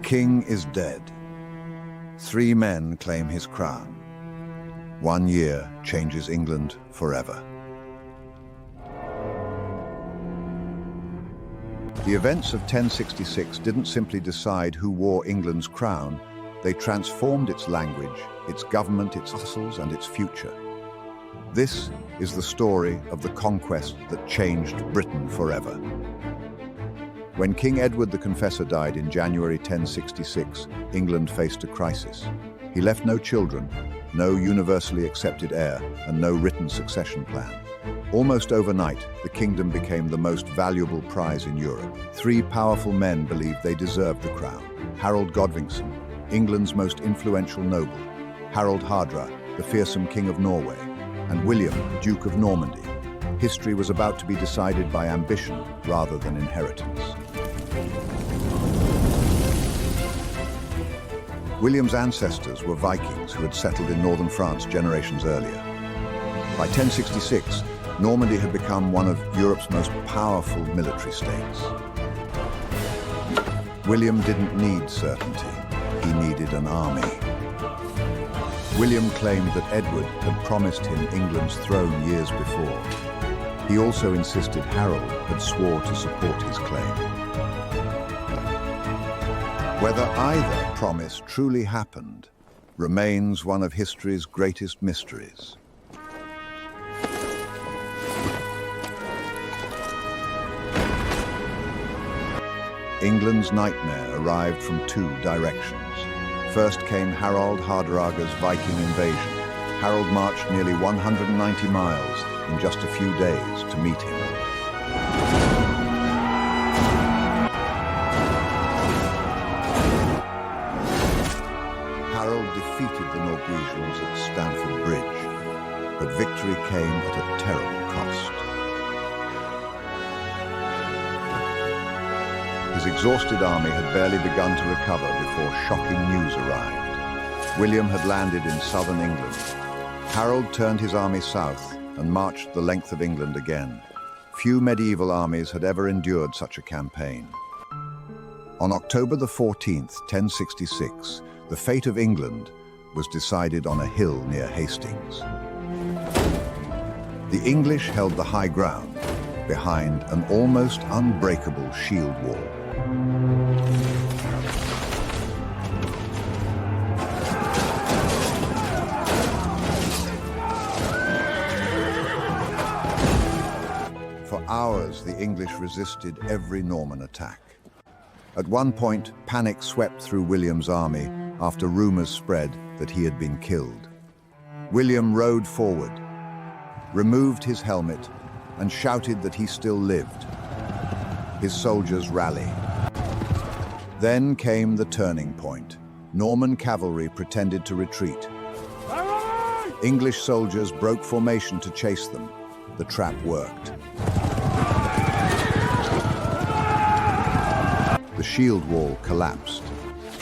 king is dead. 3 men claim his crown. 1 year changes England forever. The events of 1066 didn't simply decide who wore England's crown, they transformed its language, its government, its castles, and its future. This is the story of the conquest that changed Britain forever. When King Edward the Confessor died in January 1066, England faced a crisis. He left no children, no universally accepted heir, and no written succession plan. Almost overnight, the kingdom became the most valuable prize in Europe. 3 powerful men believed they deserved the crown. Harold Godwinson, England's most influential noble, Harald Hardrada, the fearsome King of Norway, and William, Duke of Normandy. History was about to be decided by ambition rather than inheritance. William's ancestors were Vikings who had settled in northern France generations earlier. By 1066, Normandy had become one of Europe's most powerful military states. William didn't need certainty, he needed an army. William claimed that Edward had promised him England's throne years before. He also insisted Harald had swore to support his claim. Whether either promise truly happened remains one of history's greatest mysteries. England's nightmare arrived from 2 directions. First came Harald Hardrada's Viking invasion. Harald marched nearly 190 miles in just a few days to meet him. Harald defeated the Norwegians at Stamford Bridge, but victory came at a terrible cost. His exhausted army had barely begun to recover before shocking news arrived. William had landed in southern England. Harold turned his army south and marched the length of England again. Few medieval armies had ever endured such a campaign. On October the 14th, 1066, the fate of England was decided on a hill near Hastings. The English held the high ground behind an almost unbreakable shield wall. For hours, the English resisted every Norman attack. At one point, panic swept through William's army after rumors spread that he had been killed. William rode forward, removed his helmet, and shouted that he still lived. His soldiers rallied. Then came the turning point. Norman cavalry pretended to retreat. English soldiers broke formation to chase them. The trap worked. The shield wall collapsed.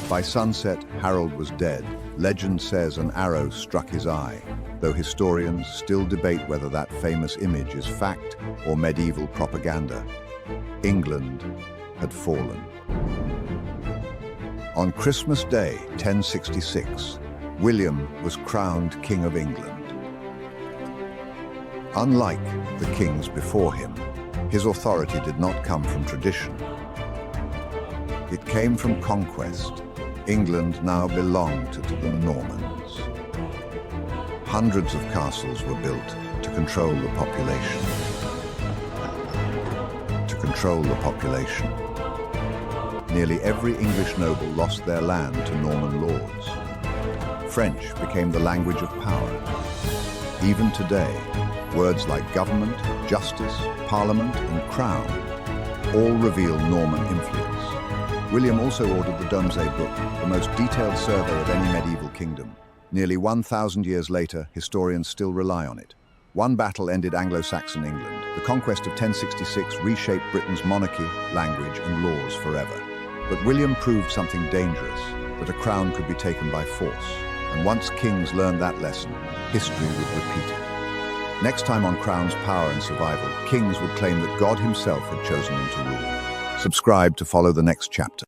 By sunset, Harald was dead. Legend says an arrow struck his eye, though historians still debate whether that famous image is fact or medieval propaganda. England had fallen. On Christmas Day, 1066, William was crowned King of England. Unlike the kings before him, his authority did not come from tradition. It came from conquest. England now belonged to the Normans. Hundreds of castles were built to control the population. Nearly every English noble lost their land to Norman lords. French became the language of power. Even today, words like government, justice, parliament, and crown all reveal Norman influence. William also ordered the Domesday book, the most detailed survey of any medieval kingdom. Nearly 1,000 years later, historians still rely on it. One battle ended Anglo-Saxon England. The conquest of 1066 reshaped Britain's monarchy, language, and laws forever. But William proved something dangerous, that a crown could be taken by force. And once kings learned that lesson, history would repeat it. Next time on Crown's Power and Survival, kings would claim that God himself had chosen them to rule. Subscribe to follow the next chapter.